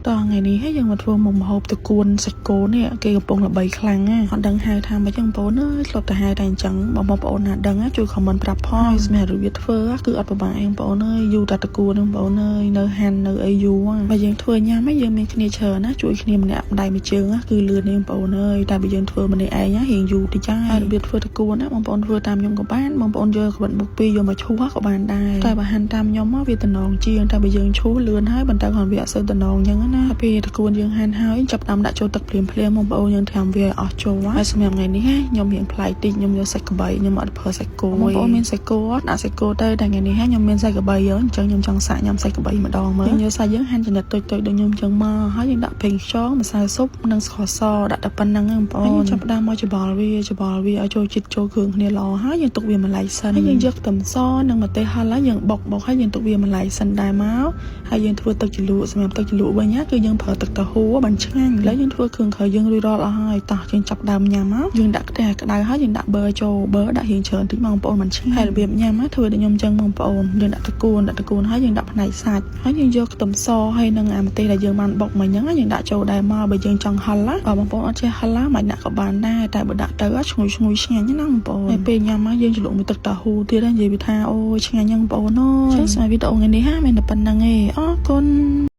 តថ្ងៃនេះហើយយើងមកធ្វើមុខម្ហូបតកួនសាច់គោនេះគេកំពុងល្បីខ្លាំងណាស់អត់ដឹងហៅថាម៉េចចឹងបងប្អូនអើយធ្លាប់តែហៅតែអញ្ចឹងបងប្អូនណាដឹងជួយខមមិនប្រាប់ផងសម្រាប់របៀបធ្វើគឺអត់ពិបាកឯងបងប្អូនអើយយូរតែតកួនហ្នឹងបងប្អូនអើយនៅហាន់នៅអីយូរបើយើងធ្វើញ៉ាំហើយយើងមានគ្នាច្រើនណាជួយគ្នាម្នាក់ម្ដាយមួយជើងគឺលឿននេះបងប្អូនអើយតែបើយើងធ្វើម្នាក់ឯងរៀងយូរតិចហើយរបៀបធ្វើតកួនណាបងប្អូនធ្វើតាមខ្ញុំក៏បានបងប្អូនយកក្បិនបុកពីយកមកឈូសក៏បានដែរតែបើហាន់តាមខ្ញុំវាតំណងជាងតែបើយើងឈូសលឿនហើយបន្តែគាត់វាអត់សូវតំណងអញ្ចឹងណាពេលតកួនយើងហាន់ហើយចាប់តាមដាក់ចូលទឹកភ្លាមបងប្អូនយើងត្រាំវាអស់ចូលហើយសម្រាប់ថ្ងៃនេះខ្ញុំរៀងប្លែកតិចខ្ញុំយកសាច់ក្បីខ្ញុំអត់ប្រើសាច់គោបងប្អូនមានសាច់គោអត់ដាក់សាច់គោទៅតែថ្ងៃនេះខ្ញុំមានសាច់ក្បីអញ្ចឹងខ្ញុំចង់សាកញ៉ាំសាច់ក្បីម្ដងមើលយើងយកសាច់យើងហាន់ចំណិតតូចៗដូចខ្ញុំអញ្ចឹងមកហើយយើងដាក់ប្រេងខ្យងម្សៅស៊ុបនិងស្ករសដាក់តែប៉ុណ្្នឹងបងប្អូនយើងចាប់ផ្ដើមមកច្បល់វាឲ្យចូលជាតិចូលគ្រឿងគ្នាល្អហើយយើងទុកវាម្ល៉េះសិនហើយយើងយកខ្ទឹមសនិងម្ទេសហឹរហើយយើងបុកហើយយើងទុកវាម្ល៉េះសិនដែរមកហើយយើងធ្វើទឹកជ្រលក់សម្រាប់ទឹកជ្រលក់វិញគឺយើងប្រើទឹកតហូបានឆ្ងាញ់ឥឡូវយើងធ្វើគ្រឿងក្រៅយើងរួចរាល់អស់ហើយតោះយើងចាប់ដើមញ៉ាំមកយើងដាក់ខ្ទះក្តៅហើយយើងដាក់ប៊ឺចូលប៊ឺដាក់រៀងច្រើនតិចបងប្អូនមិនឆ្ងាញ់ហើយរបៀបញ៉ាំធ្វើដូចខ្ញុំអញ្ចឹងបងប្អូនយើងដាក់តកួនហើយយើងដាក់ផ្នែកសាច់ហើយយើងយកខ្ទឹមសហើយនិងអាម្ទេសដែលយើងបានបុកមិញហ្នឹងយើងដាក់ចូលដែរមកបើយើងចង់ហឹលបងប្អូនអត់ចេះហឹលមិនដាក់ក៏បានដែរតែបើដាក់ទៅឈ្ងុយឆ្ងាញ់ណាបងប្អូនហើយពេលញ៉ាំមកយើងជ្រលក់មួយទឹកតហូទៀតនិយាយវាថាអូឆ្ងាញ់ហ្នឹងបងប្អូនអើយចឹងសម្រាប់វីដេអូថ្ងៃនេះមានតែប៉ុណ្្នឹងឯងអរគុណ